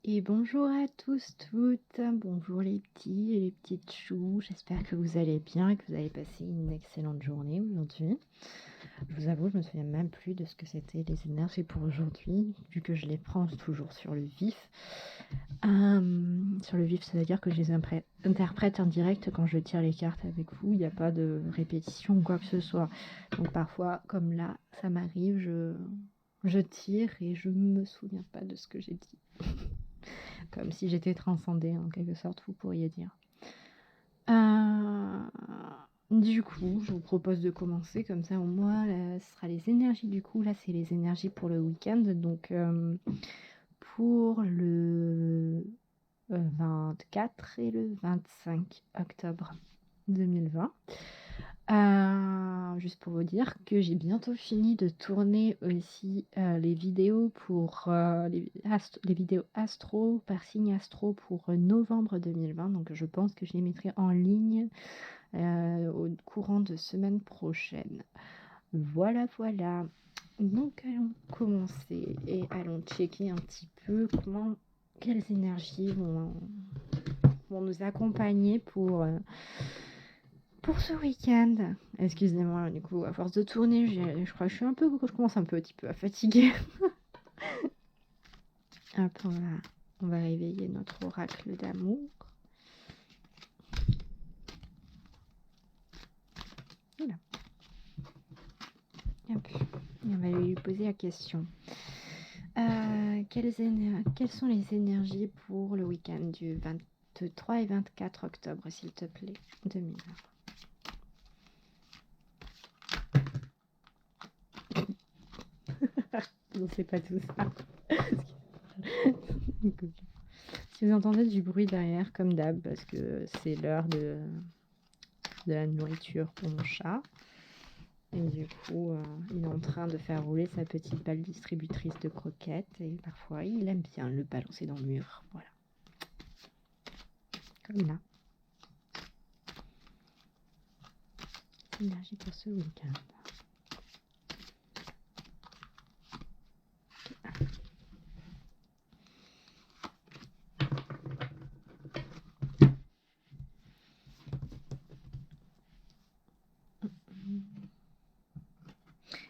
Et bonjour à tous, toutes, bonjour les petits et les petites choux, j'espère que vous allez bien et que vous avez passé une excellente journée aujourd'hui. Je vous avoue, je me souviens même plus de ce que c'était les énergies pour aujourd'hui, vu que je les prends toujours sur le vif. Sur le vif, ça veut dire que je les interprète en direct quand je tire les cartes avec vous, il n'y a pas de répétition ou quoi que ce soit. Donc parfois, comme là, ça m'arrive, je tire et je me souviens pas de ce que j'ai dit. Comme si j'étais transcendée en quelque sorte, vous pourriez dire. Du coup, je vous propose de commencer comme ça au moins, ce sera les énergies du coup. Là, c'est les énergies pour le week-end. Donc, pour le 24 et le 25 octobre 2020. Juste pour vous dire que j'ai bientôt fini de tourner aussi les vidéos pour les vidéos astro, par signe astro pour novembre 2020. Donc je pense que je les mettrai en ligne au courant de semaine prochaine. Voilà. Donc allons commencer et allons checker un petit peu quelles énergies vont nous accompagner pour ce week-end. Excusez-moi, du coup, à force de tourner, je crois que je commence un petit peu à fatiguer. Hop, on va réveiller notre oracle d'amour. Voilà. Hop. Et on va lui poser la question. Quelles sont les énergies pour le week-end du 23 et 24 octobre, s'il te plaît, 2020? Je ne sais pas tout ça. Si vous entendez du bruit derrière, comme d'hab, parce que c'est l'heure de la nourriture pour mon chat. Et du coup, il est en train de faire rouler sa petite balle distributrice de croquettes. Et parfois, il aime bien le balancer dans le mur. Voilà. Comme là. Énergie pour ce week-end.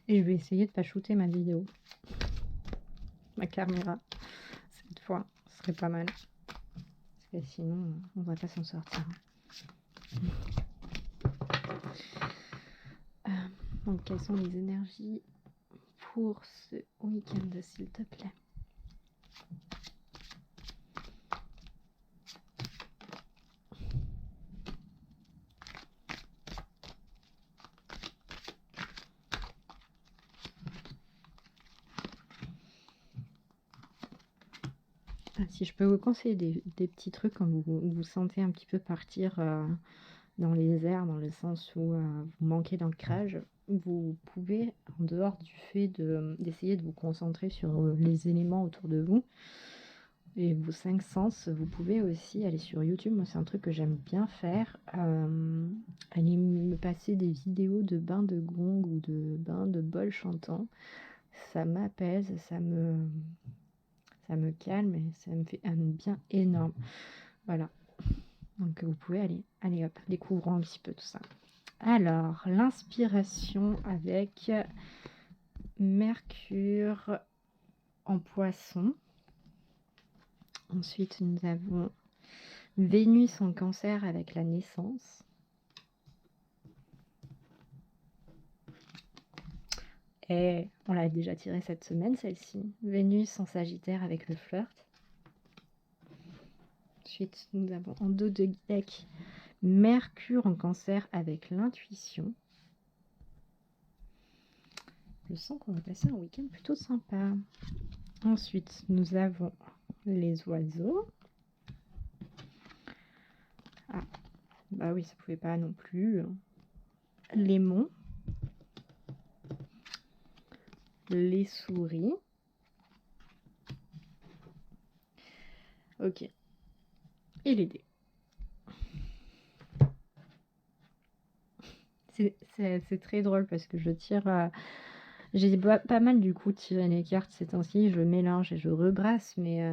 Et je vais essayer de pas shooter ma vidéo. Ma caméra. Cette fois, ce serait pas mal. Parce que sinon, on va pas s'en sortir. Donc, quelles sont les énergies pour ce week-end, s'il te plaît? Si je peux vous conseiller des petits trucs quand vous sentez un petit peu partir dans les airs, dans le sens où vous manquez d'ancrage, vous pouvez, en dehors du fait d'essayer de vous concentrer sur les éléments autour de vous et vos 5 sens, vous pouvez aussi aller sur YouTube. Moi, c'est un truc que j'aime bien faire, aller me passer des vidéos de bains de gong ou de bains de bol chantant. Ça m'apaise, ça me calme et ça me fait un bien énorme. Voilà. Donc vous pouvez aller hop, découvrons un petit peu tout ça. Alors, l'inspiration avec Mercure en Poisson. Ensuite, nous avons Vénus en Cancer avec la naissance. Et on l'a déjà tiré cette semaine, celle-ci. Vénus en Sagittaire avec le flirt. Ensuite, nous avons en dos de deck Mercure en Cancer avec l'intuition. Je sens qu'on va passer un week-end plutôt sympa. Ensuite, nous avons les oiseaux. Ah, bah oui, ça pouvait pas non plus. L'aimant. Les souris. Ok. Et les dés. C'est très drôle parce que je tire J'ai pas mal du coup tiré les cartes ces temps-ci, je mélange et je rebrasse mes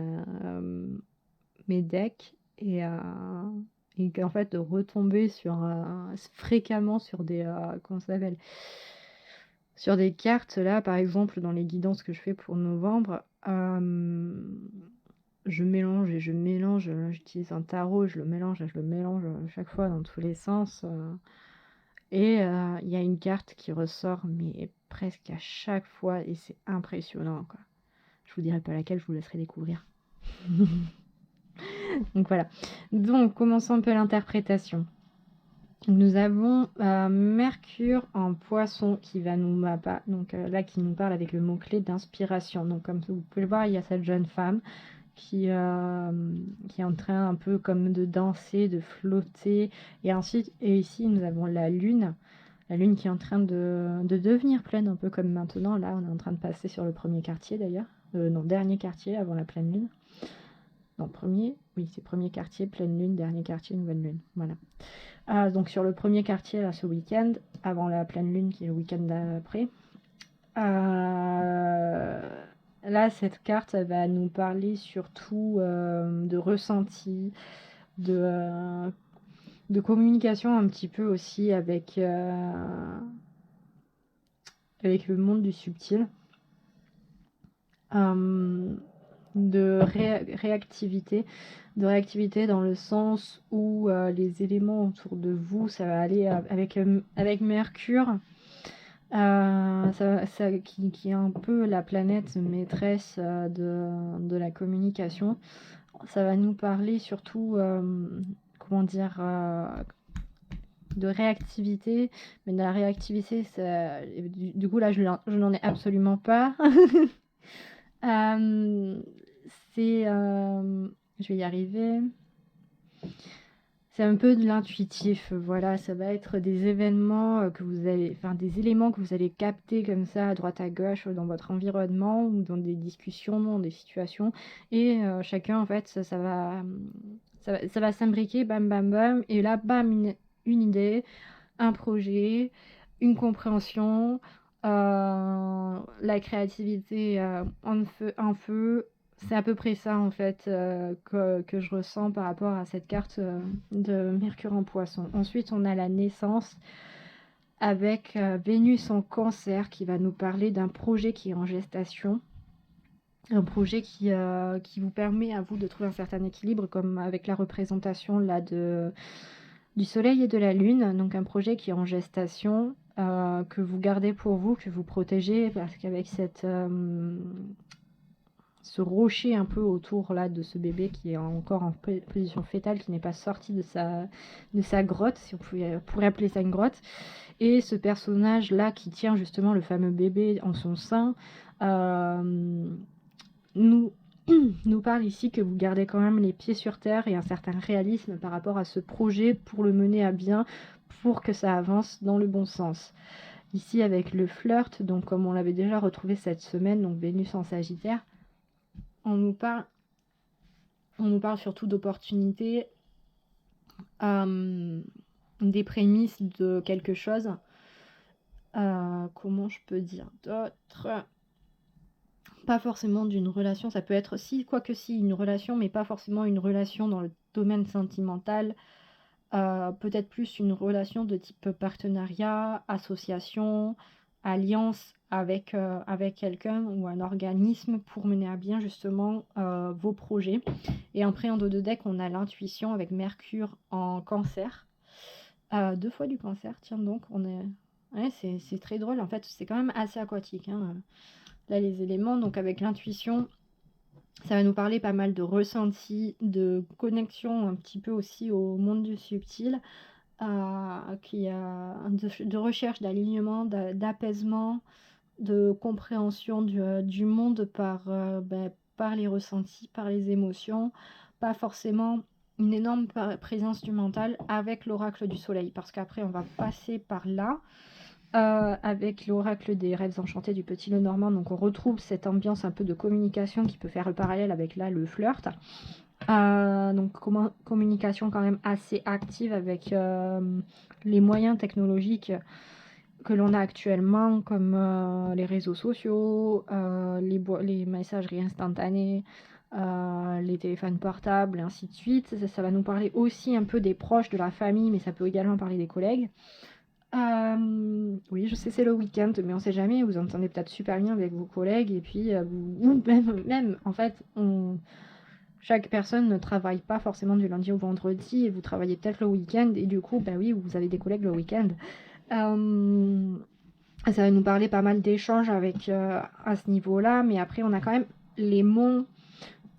decks et qu'en fait de retomber fréquemment sur comment ça s'appelle? Sur des cartes là, par exemple, dans les guidances que je fais pour novembre, je mélange et je mélange, j'utilise un tarot, je le mélange et je le mélange, chaque fois dans tous les sens, il y a une carte qui ressort, mais presque à chaque fois et c'est impressionnant, quoi. Je vous dirai pas laquelle, je vous laisserai découvrir. Donc voilà. Donc commençons un peu l'interprétation. Nous avons, Mercure en Poisson qui va nous là qui nous parle avec le mot-clé d'inspiration. Donc comme vous pouvez le voir, il y a cette jeune femme qui est en train un peu comme de danser, de flotter et ici nous avons la lune qui est en train de devenir pleine, un peu comme maintenant. Là, on est en train de passer sur le premier quartier d'ailleurs. Non, dernier quartier avant la pleine lune. Non, premier, oui, c'est premier quartier, pleine lune, dernier quartier, nouvelle lune. Voilà. Donc sur le premier quartier, là, ce week-end, avant la pleine lune qui est le week-end d'après. Là, cette carte, elle va nous parler surtout de ressenti, de, de communication un petit peu aussi avec le monde du subtil. De réactivité dans le sens où les éléments autour de vous, ça va aller avec Mercure, qui est un peu la planète maîtresse de la communication. Ça va nous parler surtout, comment dire, de réactivité, mais de la réactivité, du coup là je n'en ai absolument pas. Je vais y arriver. C'est un peu de l'intuitif, voilà, ça va être des événements des éléments que vous allez capter comme ça à droite à gauche dans votre environnement ou dans des discussions, dans des situations, et chacun en fait ça va s'imbriquer, bam bam bam, et là bam une idée, un projet, une compréhension, la créativité en feu. C'est à peu près ça en fait que je ressens par rapport à cette carte de Mercure en Poisson. Ensuite, on a la naissance avec Vénus en Cancer qui va nous parler d'un projet qui est en gestation. Un projet qui vous permet à vous de trouver un certain équilibre, comme avec la représentation là du Soleil et de la Lune. Donc un projet qui est en gestation, que vous gardez pour vous, que vous protégez, parce qu'avec ce rocher un peu autour là de ce bébé qui est encore en position fétale, qui n'est pas sorti de sa grotte, si on pourrait appeler ça une grotte, et ce personnage là qui tient justement le fameux bébé en son sein, nous parle ici que vous gardez quand même les pieds sur terre et un certain réalisme par rapport à ce projet pour le mener à bien, pour que ça avance dans le bon sens. Ici avec le flirt, donc comme on l'avait déjà retrouvé cette semaine, donc Vénus en Sagittaire, on nous parle surtout d'opportunités, des prémices de quelque chose. Comment je peux dire d'autre ? Pas forcément d'une relation, ça peut être une relation, mais pas forcément une relation dans le domaine sentimental. Peut-être plus une relation de type partenariat, association, alliance avec quelqu'un ou un organisme pour mener à bien justement vos projets. Et après en dos de deck, on a l'intuition avec Mercure en Cancer. 2 fois du Cancer, tiens donc, c'est très drôle en fait, c'est quand même assez aquatique, hein. Là les éléments, donc avec l'intuition, ça va nous parler pas mal de ressenti, de connexion un petit peu aussi au monde du subtil, de recherche d'alignement, d'apaisement, de compréhension du monde par les ressentis, par les émotions, pas forcément une énorme présence du mental avec l'oracle du soleil, parce qu'après on va passer par là. Avec l'oracle des rêves enchantés du Petit Lenormand, donc on retrouve cette ambiance un peu de communication qui peut faire le parallèle avec là le flirt. Donc communication quand même assez active avec les moyens technologiques que l'on a actuellement, comme les réseaux sociaux, les messageries instantanées, les téléphones portables, et ainsi de suite. Ça va nous parler aussi un peu des proches, de la famille, mais ça peut également parler des collègues. Oui, je sais, c'est le week-end, mais on sait jamais, vous entendez peut-être super bien avec vos collègues, et puis, ou même, en fait, chaque personne ne travaille pas forcément du lundi au vendredi, et vous travaillez peut-être le week-end, et du coup, bah oui, vous avez des collègues le week-end. Ça va nous parler pas mal d'échanges avec à ce niveau-là, mais après, on a quand même les monts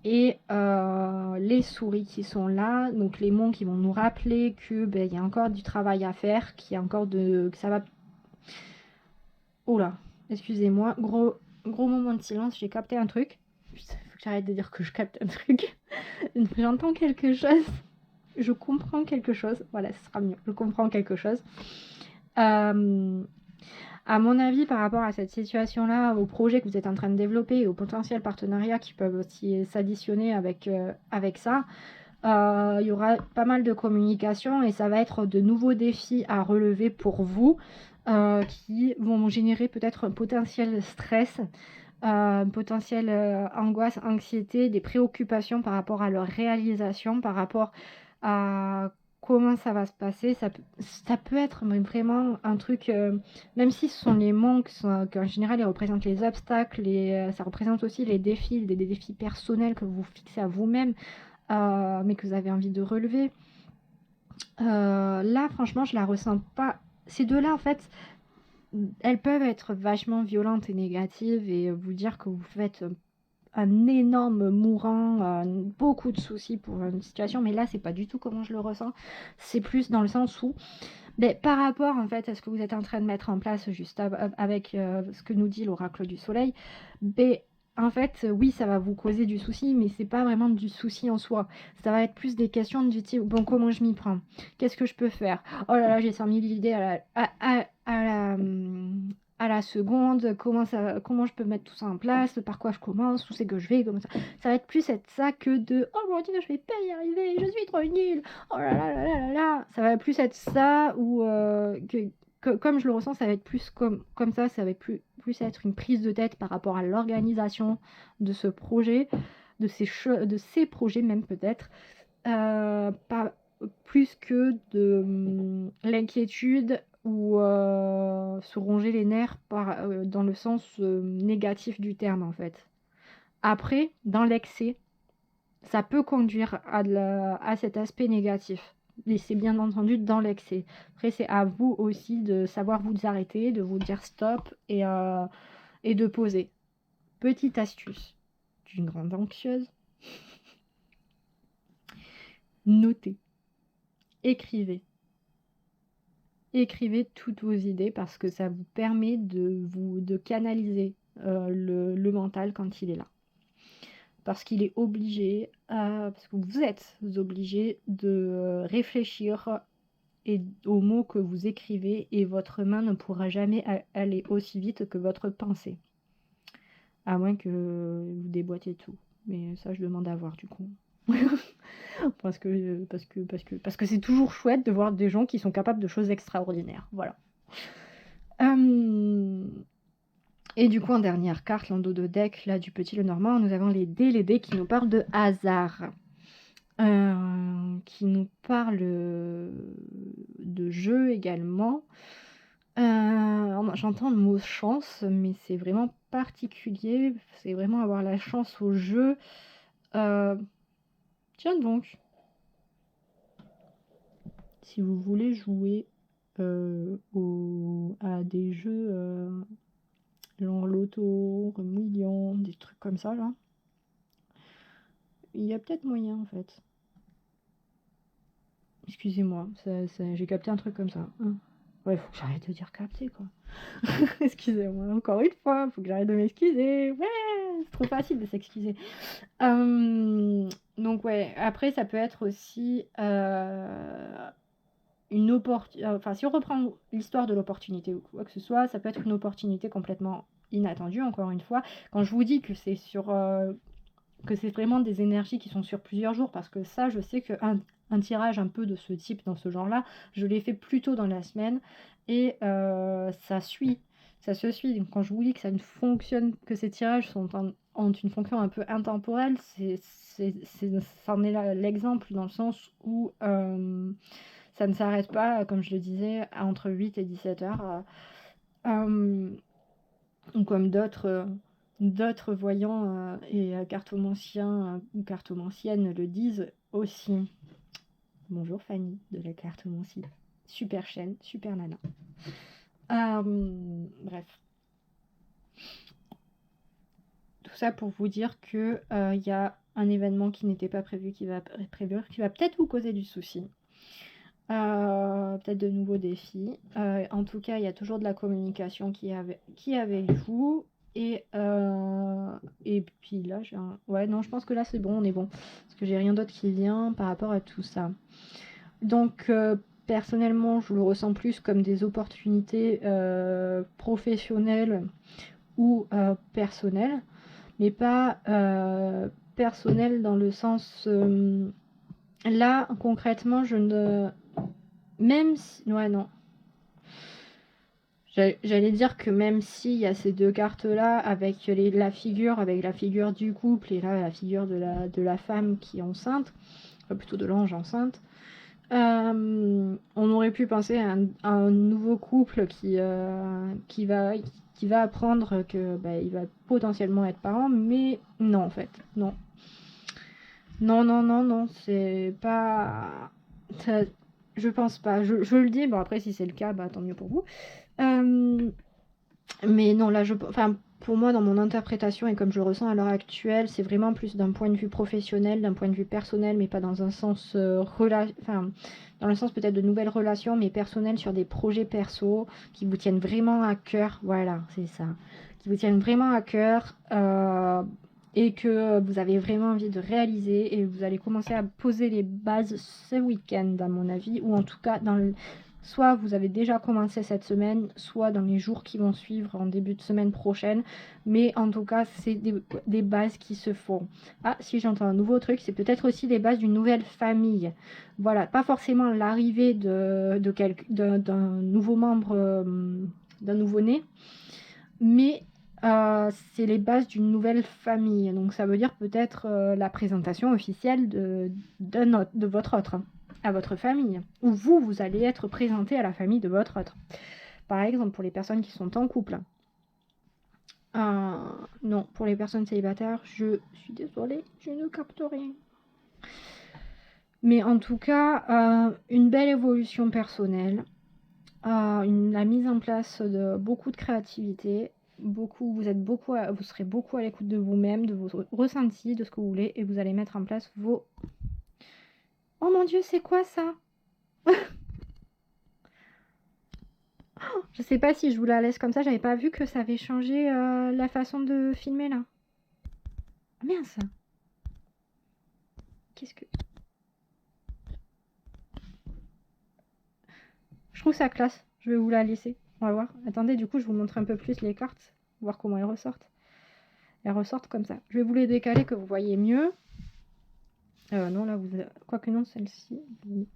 et les souris qui sont là. Donc les monts qui vont nous rappeler que y a encore du travail à faire, qu'il y a encore que ça va. Oh là, excusez-moi, gros moment de silence, j'ai capté un truc. Putain, faut que j'arrête de dire que je capte un truc. J'entends quelque chose. Je comprends quelque chose. Voilà, ce sera mieux. Je comprends quelque chose. À mon avis, par rapport à cette situation-là, au projet que vous êtes en train de développer et aux potentiels partenariats qui peuvent aussi s'additionner avec ça, il y aura pas mal de communication et ça va être de nouveaux défis à relever pour vous qui vont générer peut-être un potentiel stress, potentiel angoisse, anxiété, des préoccupations par rapport à leur réalisation, par rapport à comment ça va se passer. Ça peut être vraiment un truc, même si ce sont les manques, qu'en général ils représentent les obstacles, et ça représente aussi les défis, des défis personnels que vous fixez à vous-même, mais que vous avez envie de relever. Là, franchement, je la ressens pas. Ces deux-là, en fait, elles peuvent être vachement violentes et négatives et vous dire que vous faites un énorme mourant, beaucoup de soucis pour une situation, mais là, c'est pas du tout comment je le ressens. C'est plus dans le sens où, par rapport en fait à ce que vous êtes en train de mettre en place juste avec ce que nous dit l'oracle du soleil, en fait, oui, ça va vous causer du souci, mais c'est pas vraiment du souci en soi. Ça va être plus des questions du type, bon, comment je m'y prends? Qu'est-ce que je peux faire? Oh là là, j'ai 100 000 idées à la seconde. Comment je peux mettre tout ça en place? Par quoi je commence? Où c'est que je vais? Comment ça? Ça va être plus être ça que de, oh mon Dieu, je vais pas y arriver, je suis trop nulle. Oh là là là là là là. Ça va plus être ça ou comme je le ressens, ça va être plus comme ça va être plus être une prise de tête par rapport à l'organisation de ce projet, de ces projets même peut-être, pas plus que de l'inquiétude ou se ronger les nerfs dans le sens négatif du terme en fait. Après, dans l'excès, ça peut conduire à cet aspect négatif. Et c'est bien entendu dans l'excès. Après, c'est à vous aussi de savoir vous arrêter, de vous dire stop et de poser. Petite astuce d'une grande anxieuse. Notez. Écrivez. Écrivez toutes vos idées parce que ça vous permet de canaliser le mental quand il est là. Parce qu'il est obligé, parce que vous êtes obligé de réfléchir aux mots que vous écrivez et votre main ne pourra jamais aller aussi vite que votre pensée. À moins que vous déboîtiez tout. Mais ça, je demande à voir du coup. parce que c'est toujours chouette de voir des gens qui sont capables de choses extraordinaires. Voilà. Et du coup, en dernière carte, l'endo de deck là, du petit Lenormand, nous avons les dés qui nous parlent de hasard. Qui nous parlent de jeu également. J'entends le mot chance, mais c'est vraiment particulier. C'est vraiment avoir la chance au jeu. Tiens donc. Si vous voulez jouer à des jeux genre loto, million, des trucs comme ça là, il y a peut-être moyen en fait. Excusez-moi, j'ai capté un truc comme ça. Ouais, faut que j'arrête de dire capter quoi. Excusez-moi, encore une fois, faut que j'arrête de m'excuser. Ouais, c'est trop facile de s'excuser. Donc ouais, après ça peut être aussi une opportunité. Enfin, si on reprend l'histoire de l'opportunité ou quoi que ce soit, ça peut être une opportunité complètement inattendue, encore une fois. Quand je vous dis que c'est sur que c'est vraiment des énergies qui sont sur plusieurs jours, parce que ça, je sais que un tirage un peu de ce type, dans ce genre-là, je l'ai fait plus tôt dans la semaine et ça se suit. Donc quand je vous dis que ça ne fonctionne, que ces tirages ont une fonction un peu intemporelle, c'en est l'exemple dans le sens où ça ne s'arrête pas, comme je le disais, entre 8 et 17 heures. Comme d'autres voyants et cartomanciens ou cartomanciennes le disent aussi. Bonjour Fanny de la cartomancie. Super chaîne, super nana. Bref. Tout ça pour vous dire que y a un événement qui n'était pas prévu, qui va peut-être vous causer du souci. Peut-être de nouveaux défis. En tout cas, il y a toujours de la communication qui est avec vous. Et puis là, ouais, non, je pense que là, c'est bon, on est bon. Parce que j'ai rien d'autre qui vient par rapport à tout ça. Donc, personnellement, je le ressens plus comme des opportunités professionnelles ou personnelles. Mais pas personnelles dans le sens... là, concrètement, je ne... Même si... Ouais, non. J'allais dire que même s'il y a ces deux cartes-là, avec la figure du couple et là, la figure de la femme qui est enceinte, enfin, plutôt de l'ange enceinte, on aurait pu penser à un nouveau couple qui va apprendre que il va potentiellement être parent, mais non, en fait, non. Non, c'est pas... Ça, je pense pas. Je le dis, bon après si c'est le cas, tant mieux pour vous. Mais non, là, enfin, pour moi, dans mon interprétation et comme je le ressens à l'heure actuelle, c'est vraiment plus d'un point de vue professionnel, d'un point de vue personnel, mais pas dans un sens enfin, dans le sens peut-être de nouvelles relations, mais personnelles sur des projets perso qui vous tiennent vraiment à cœur. Voilà, c'est ça. Qui vous tiennent vraiment à cœur. Et que vous avez vraiment envie de réaliser et vous allez commencer à poser les bases ce week-end à mon avis, ou en tout cas soit vous avez déjà commencé cette semaine, soit dans les jours qui vont suivre en début de semaine prochaine, mais en tout cas c'est des bases qui se font. Ah, si j'entends un nouveau truc, c'est peut-être aussi les bases d'une nouvelle famille. Voilà, pas forcément l'arrivée d'un nouveau membre, d'un nouveau-né, mais c'est les bases d'une nouvelle famille. Donc ça veut dire peut-être la présentation officielle de votre autre, à votre famille. Ou vous allez être présenté à la famille de votre autre. Par exemple, pour les personnes qui sont en couple. Non, pour les personnes célibataires, je suis désolée, je ne capte rien. Mais en tout cas, une belle évolution personnelle. La mise en place de beaucoup de créativité. Vous serez beaucoup à l'écoute de vous-même, de vos ressentis, de ce que vous voulez, et vous allez mettre en place vos... Oh mon Dieu, c'est quoi ça? Je sais pas si je vous la laisse comme ça, j'avais pas vu que ça avait changé la façon de filmer là. Oh, mince. Qu'est-ce que... Je trouve ça classe, je vais vous la laisser. On va voir. Attendez, du coup, je vous montre un peu plus les cartes, voir comment elles ressortent. Elles ressortent comme ça. Je vais vous les décaler que vous voyez mieux. Non, là, quoique non, celle-ci.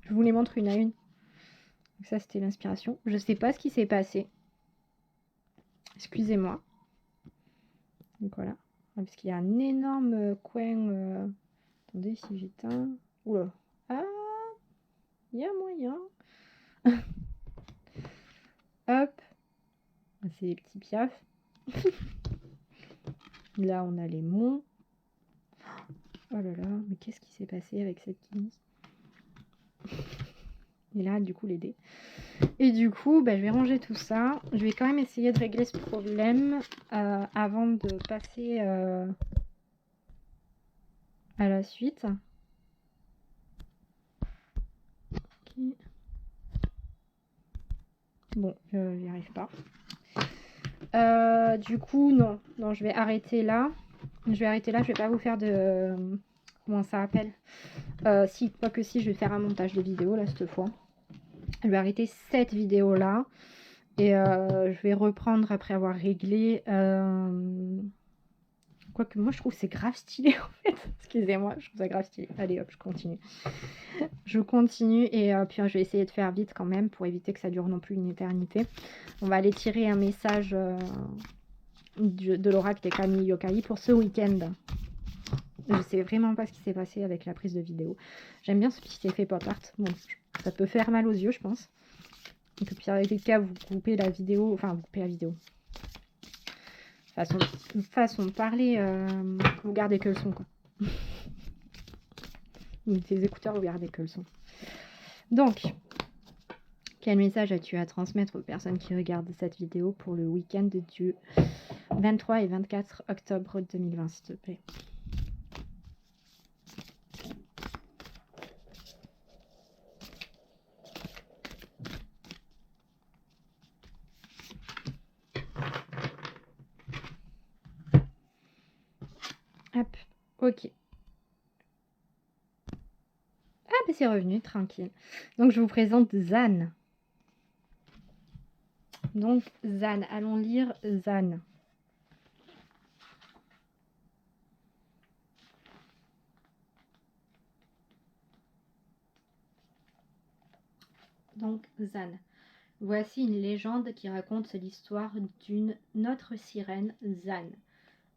Je vous les montre une à une. Donc ça, c'était l'inspiration. Je sais pas ce qui s'est passé. Excusez-moi. Donc voilà. Parce qu'il y a un énorme coin. Attendez si j'éteins. Oula. Ah, il y a moyen. Hop. C'est les petits piafs. Là, on a les monts. Oh là là, mais qu'est-ce qui s'est passé avec cette Kimi? Et là, du coup, les dés. Et du coup, je vais ranger tout ça. Je vais quand même essayer de régler ce problème avant de passer à la suite. Okay. Bon, je n'y arrive pas. Du coup, non, je vais arrêter là. Je vais pas vous faire de... Comment ça s'appelle? Si, pas que si, je vais faire un montage de vidéo là cette fois. Je vais arrêter cette vidéo là. Et je vais reprendre après avoir réglé Quoique moi, je trouve que c'est grave stylé, en fait. Excusez-moi, je trouve ça grave stylé. Allez, hop, je continue. Je continue et puis je vais essayer de faire vite quand même pour éviter que ça dure non plus une éternité. On va aller tirer un message de l'oracle des Kami Yokai pour ce week-end. Je sais vraiment pas ce qui s'est passé avec la prise de vidéo. J'aime bien ce petit effet pop art. Bon, ça peut faire mal aux yeux, je pense. Donc, au pire des cas, vous coupez la vidéo. Enfin, vous coupez la vidéo. Façon de parler, vous gardez que le son, quoi. Les écouteurs, vous gardez que le son. Donc, quel message as-tu à transmettre aux personnes qui regardent cette vidéo pour le week-end du 23 et 24 octobre 2020, s'il te plaît? Hop, ok. Ah, ben c'est revenu, tranquille. Donc, je vous présente Zan. Donc, Zan, allons lire Zan. Donc, Zan. Voici une légende qui raconte l'histoire d'une autre sirène, Zan.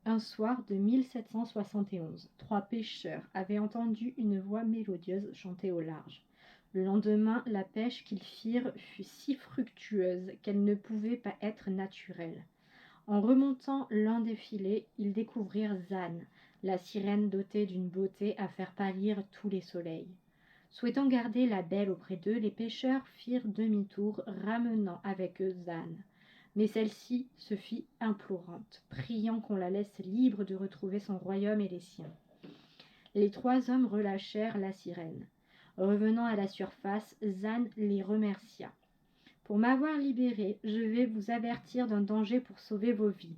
Un soir de 1771, 3 pêcheurs avaient entendu une voix mélodieuse chanter au large. Le lendemain, la pêche qu'ils firent fut si fructueuse qu'elle ne pouvait pas être naturelle. En remontant l'un des filets, ils découvrirent Zan, la sirène dotée d'une beauté à faire pâlir tous les soleils. Souhaitant garder la belle auprès d'eux, les pêcheurs firent demi-tour, ramenant avec eux Zan. Mais celle-ci se fit implorante, priant qu'on la laisse libre de retrouver son royaume et les siens. Les 3 hommes relâchèrent la sirène. Revenant à la surface, Zan les remercia. « Pour m'avoir libéré, je vais vous avertir d'un danger pour sauver vos vies.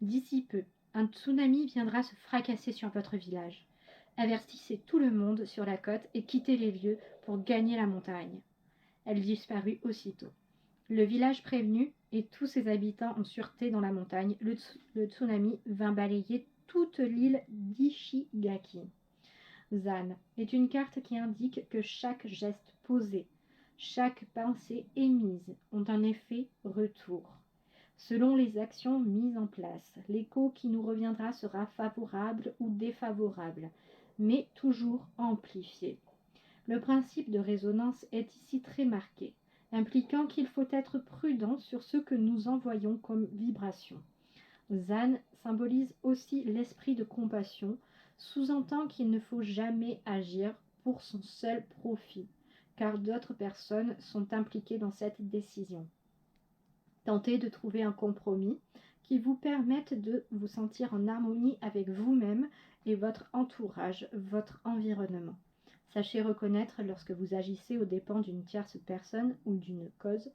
D'ici peu, un tsunami viendra se fracasser sur votre village. Avertissez tout le monde sur la côte et quittez les lieux pour gagner la montagne. » Elle disparut aussitôt. Le village prévenu et tous ses habitants en sûreté dans la montagne, le tsunami vint balayer toute l'île d'Ishigaki. Zan est une carte qui indique que chaque geste posé, chaque pensée émise ont un effet retour. Selon les actions mises en place, l'écho qui nous reviendra sera favorable ou défavorable, mais toujours amplifié. Le principe de résonance est ici très marqué, impliquant qu'il faut être prudent sur ce que nous envoyons comme vibration. Zan symbolise aussi l'esprit de compassion, sous-entend qu'il ne faut jamais agir pour son seul profit, car d'autres personnes sont impliquées dans cette décision. Tentez de trouver un compromis qui vous permette de vous sentir en harmonie avec vous-même et votre entourage, votre environnement. Sachez reconnaître lorsque vous agissez aux dépens d'une tierce personne ou d'une cause.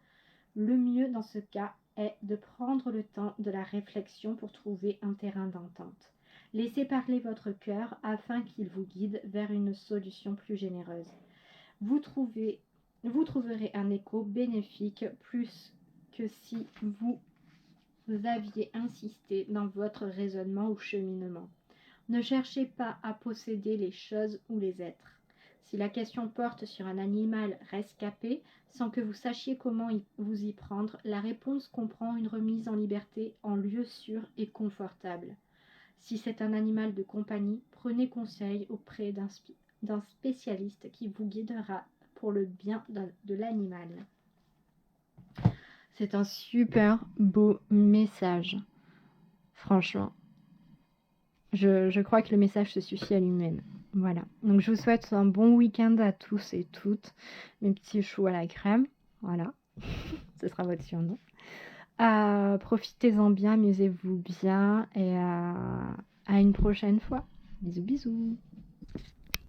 Le mieux dans ce cas est de prendre le temps de la réflexion pour trouver un terrain d'entente. Laissez parler votre cœur afin qu'il vous guide vers une solution plus généreuse. Vous trouverez un écho bénéfique plus que si vous aviez insisté dans votre raisonnement ou cheminement. Ne cherchez pas à posséder les choses ou les êtres. Si la question porte sur un animal rescapé, sans que vous sachiez comment vous y prendre, la réponse comprend une remise en liberté en lieu sûr et confortable. Si c'est un animal de compagnie, prenez conseil auprès d'un spécialiste qui vous guidera pour le bien de l'animal. C'est un super beau message. Franchement. Je crois que le message se suffit à lui-même. Voilà. Donc je vous souhaite un bon week-end à tous et toutes. Mes petits choux à la crème. Voilà. Ce sera votre surnom. Profitez-en bien, amusez-vous bien et à une prochaine fois. Bisous bisous.